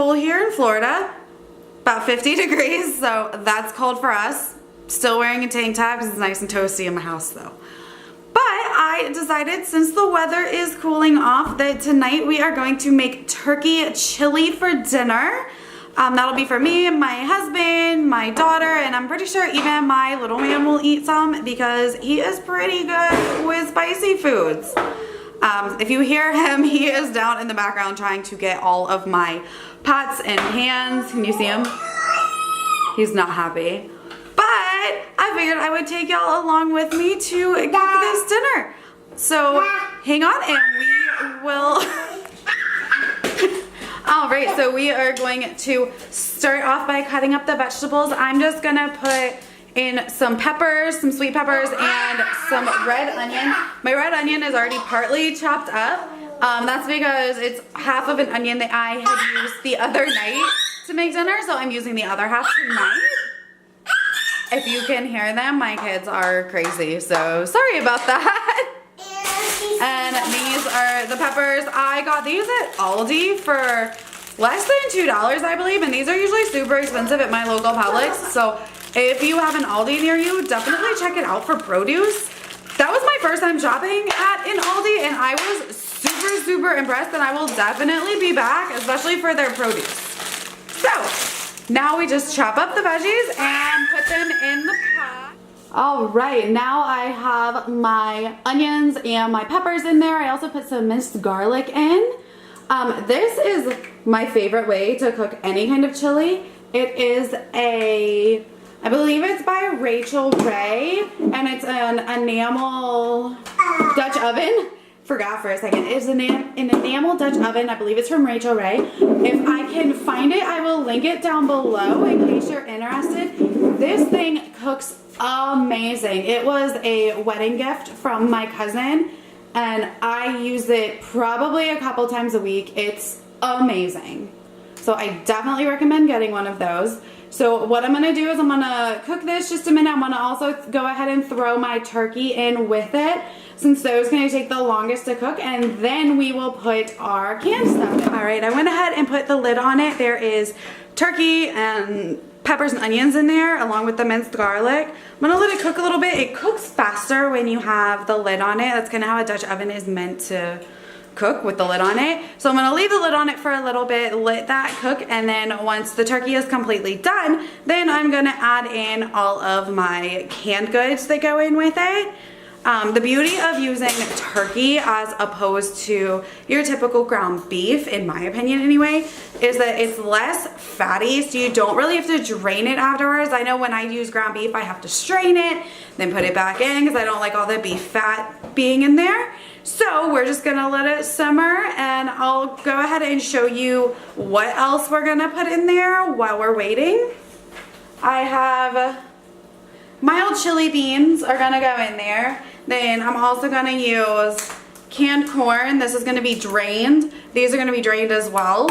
cool here in Florida, about 50 degrees, so that's cold for us. Still wearing a tank top because it's nice and toasty in my house though. But I decided, since the weather is cooling off, that tonight we are going to make turkey chili for dinner. That'll be for me, my husband, my daughter, and I'm pretty sure even my little man will eat some because he is pretty good with spicy foods. If you hear him, he is down in the background trying to get all of my pots and pans. Can you see him? He's not happy. But I figured I would take y'all along with me to cook this dinner. So hang on and we will... Alright, so we are going to start off by cutting up the vegetables. I'm just going to put in some peppers, some sweet peppers, and some red onion. My red onion is already partly chopped up. That's because it's half of an onion that I had used the other night to make dinner, so I'm using the other half tonight. If you can hear them, my kids are crazy, so sorry about that. And these are the peppers. I got these at Aldi for less than $2, I believe, and these are usually super expensive at my local Publix, so if you have an Aldi near you, definitely check it out for produce. That was my first time shopping at an Aldi, and I was super impressed, and I will definitely be back, especially for their produce. So, now we just chop up the veggies and put them in the pot. Alright, now I have my onions and my peppers in there. I also put some minced garlic in. This is my favorite way to cook any kind of chili. It is I believe it's by Rachel Ray, and it's an enamel Dutch oven. Forgot for a second. It's an enamel Dutch oven. I believe it's from Rachel Ray. If I can find it, I will link it down below in case you're interested. This thing cooks amazing. It was a wedding gift from my cousin, and I use it probably a couple times a week. It's amazing. So I definitely recommend getting one of those. So what I'm going to do is I'm going to cook this just a minute. I'm going to also go ahead and throw my turkey in with it, since those are going to take the longest to cook, and then we will put our canned stuff in. Alright, I went ahead and put the lid on it. There is turkey and peppers and onions in there, along with the minced garlic. I'm going to let it cook a little bit. It cooks faster when you have the lid on it. That's kind of how a Dutch oven is meant to cook, with the lid on it. So I'm going to leave the lid on it for a little bit, let that cook, and then once the turkey is completely done, then I'm going to add in all of my canned goods that go in with it. The beauty of using turkey as opposed to your typical ground beef, in my opinion anyway, is that it's less fatty, so you don't really have to drain it afterwards. I know when I use ground beef, I have to strain it, then put it back in because I don't like all the beef fat being in there. So we're just gonna let it simmer, and I'll go ahead and show you what else we're gonna put in there while we're waiting. I have mild chili beans are gonna go in there. Then I'm also gonna use canned corn. This is gonna be drained. These are gonna be drained as well.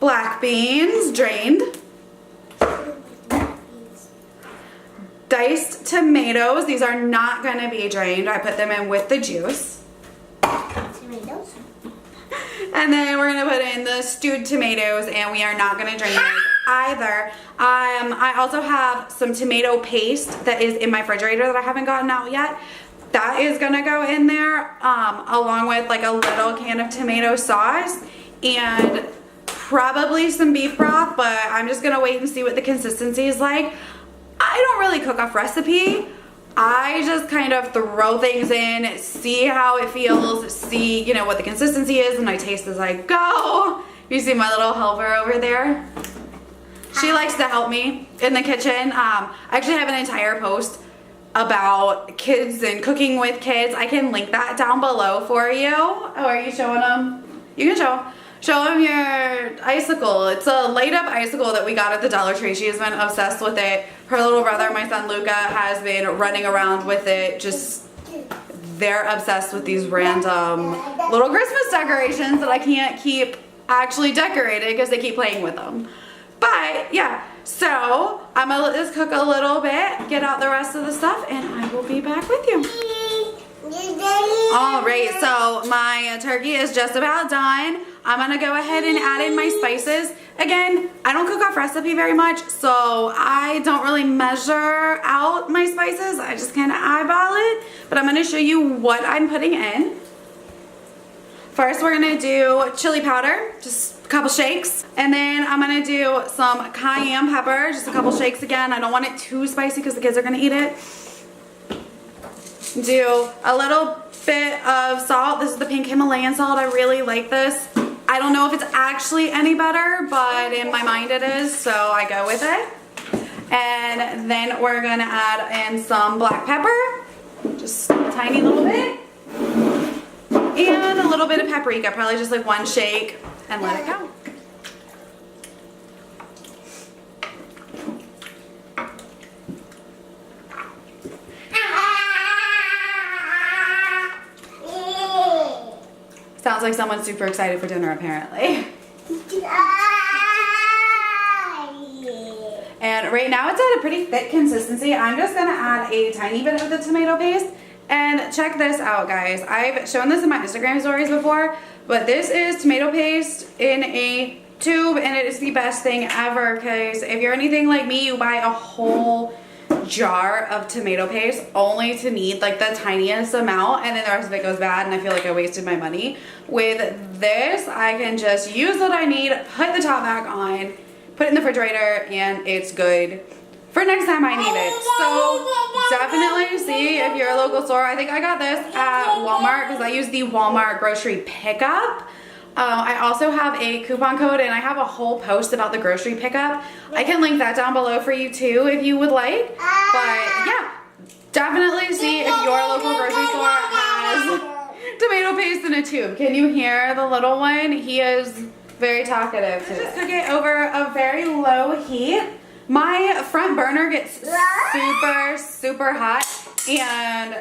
Black beans, drained. Diced tomatoes. These are not gonna be drained. I put them in with the juice. Tomatoes. And then we're gonna put in the stewed tomatoes, and we are not gonna drain those either. I also have some tomato paste that is in my refrigerator that I haven't gotten out yet. That is gonna go in there, along with like a little can of tomato sauce and probably some beef broth, but I'm just gonna wait and see what the consistency is like. I don't really cook off recipe. I just kind of throw things in, see how it feels, see, you know, what the consistency is, and I taste as I go. You see my little helper over there? She likes to help me in the kitchen. I actually have an entire post about kids and cooking with kids. I can link that down below for you. Oh, are you showing them? You can show them your icicle. It's a light up icicle that we got at the Dollar Tree. She has been obsessed with it. Her little brother, my son Luca, has been running around with it. Just, they're obsessed with these random little Christmas decorations that I can't keep actually decorated because they keep playing with them. But yeah, so I'm gonna let this cook a little bit, get out the rest of the stuff, and I will be back with you. All right, so my turkey is just about done. I'm gonna go ahead and add in my spices. Again, I don't cook off recipe very much, so I don't really measure out my spices. I just kind of eyeball it, but I'm gonna show you what I'm putting in. First, we're gonna do chili powder, just a couple shakes. And then I'm gonna do some cayenne pepper, just a couple shakes again. I don't want it too spicy because the kids are gonna eat it. Do a little bit of salt. This is the pink Himalayan salt. I really like this. I don't know if it's actually any better, but in my mind it is, so I go with it. And then we're gonna add in some black pepper, just a tiny little bit. And a little bit of paprika, probably just like one shake, and let it go. Sounds like someone's super excited for dinner, apparently. And right now it's at a pretty thick consistency. I'm just gonna add a tiny bit of the tomato paste. And check this out, guys. I've shown this in my Instagram stories before, but this is tomato paste in a tube, and it is the best thing ever, because if you're anything like me, you buy a whole jar of tomato paste only to need like the tiniest amount, and then the rest of it goes bad, and I feel like I wasted my money. With this, I can just use what I need, put the top back on, put it in the refrigerator, and it's good for next time I need it. So definitely see if you're a local store. I think I got this at Walmart because I use the Walmart grocery pickup. I also have a coupon code, and I have a whole post about the grocery pickup. I can link that down below for you too if you would like. But yeah, definitely see if your local grocery store has tomato paste in a tube. Can you hear the little one? He is very talkative today. Just cook it over a very low heat. My front burner gets super hot, and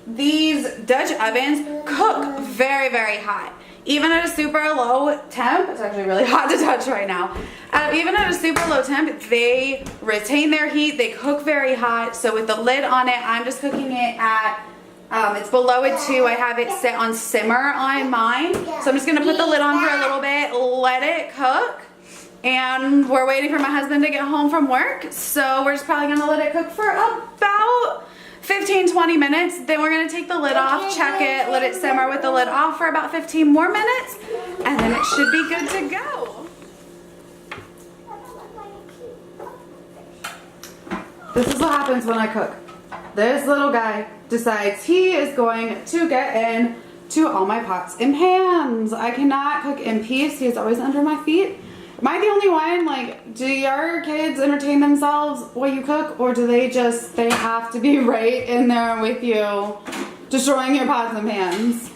these Dutch ovens cook very hot. Even at a super low temp, it's actually really hot to touch right now. Even at a super low temp, they retain their heat, they cook very hot. So with the lid on it, I'm just cooking it at, it's below it too. I have it set on simmer on mine. So I'm just gonna put the lid on for a little bit, let it cook. And we're waiting for my husband to get home from work, so we're just probably gonna let it cook for about 15-20 minutes. Then we're gonna take the lid off, check it, let it simmer with the lid off for about 15 more minutes, and then it should be good to go. This is what happens when I cook. This little guy decides he is going to get in to all my pots and pans. I cannot cook in peace. He is always under my feet. Am I the only one? Like, do your kids entertain themselves while you cook, or do they have to be right in there with you, destroying your pots and pans?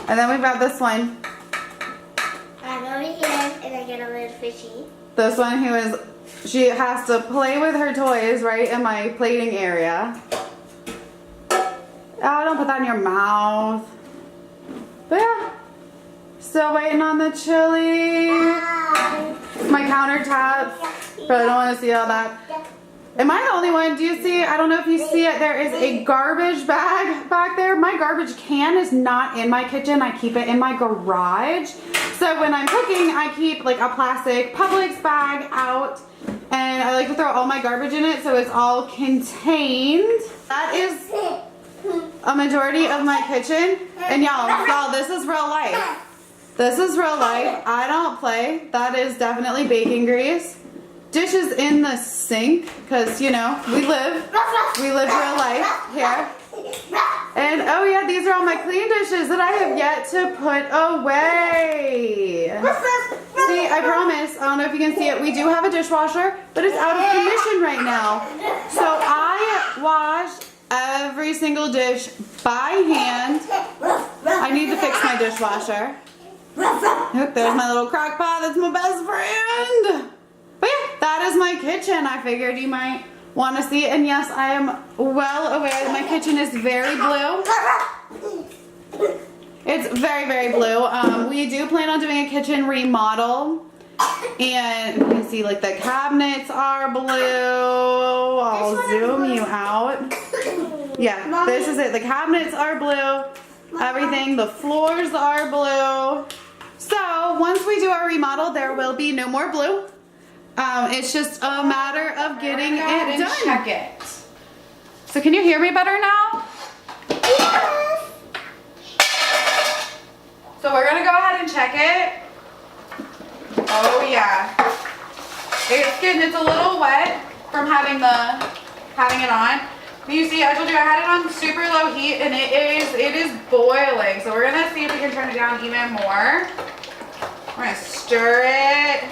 And then we've got this one. I'm over here, and I get a little fishy. This one she has to play with her toys right in my plating area. Oh, don't put that in your mouth. But yeah. Still waiting on the chili. My countertop. But I don't want to see all that. Am I the only one? Do you see? I don't know if you see it. There is a garbage bag back there. My garbage can is not in my kitchen. I keep it in my garage. So when I'm cooking, I keep like a plastic Publix bag out. And I like to throw all my garbage in it so it's all contained. That is a majority of my kitchen. And y'all, this is real life. This is real life. I don't play. That is definitely bacon grease. Dishes in the sink, because, you know, we live real life here. And, oh yeah, these are all my clean dishes that I have yet to put away. See, I promise, I don't know if you can see it, we do have a dishwasher, but it's out of commission right now. So I wash every single dish by hand. I need to fix my dishwasher. Look, there's my little crock pot. That's my best friend. But yeah, that is my kitchen. I figured you might want to see it. And yes, I am well aware that my kitchen is very blue. It's very blue. We do plan on doing a kitchen remodel. And you can see like the cabinets are blue. I'll zoom you out. Yeah, Mommy. this is it. The cabinets are blue. Everything, the floors are blue. So once we do our remodel, there will be no more blue. It's just a matter of getting it done. Check it. So can you hear me better now? Yes. So we're gonna go ahead and check it. Oh yeah. It's a little wet from having it on. But you see, I told you I had it on super low heat and it is boiling. So we're gonna see if we can turn it down even more. We're gonna stir it.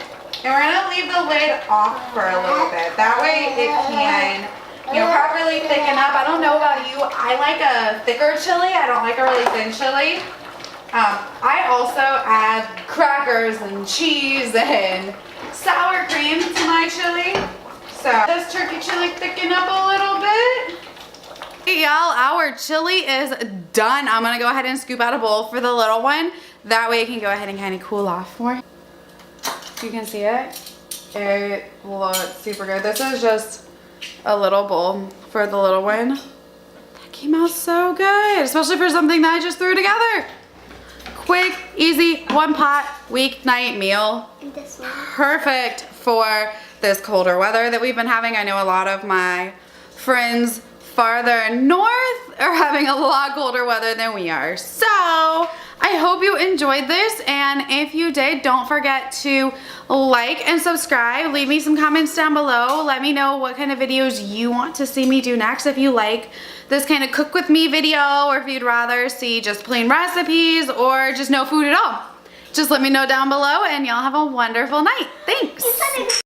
And we're gonna leave the lid off for a little bit. That way it can, properly thicken up. I don't know about you. I like a thicker chili. I don't like a really thin chili. I also add crackers and cheese and sour cream to my chili. So does turkey chili thicken up a little bit? Hey y'all, our chili is done. I'm gonna go ahead and scoop out a bowl for the little one. That way it can go ahead and kind of cool off more. You can see it. It looks super good. This is just a little bowl for the little one. That came out so good, especially for something that I just threw together. Quick, easy, one pot, weeknight meal. And this one. Perfect for this colder weather that we've been having. I know a lot of my friends farther north are having a lot colder weather than we are. So I hope you enjoyed this, and if you did, don't forget to like and subscribe. Leave me some comments down below. Let me know what kind of videos you want to see me do next. If you like this kind of cook with me video, or if you'd rather see just plain recipes or just no food at all, just let me know down below, and y'all have a wonderful night. Thanks.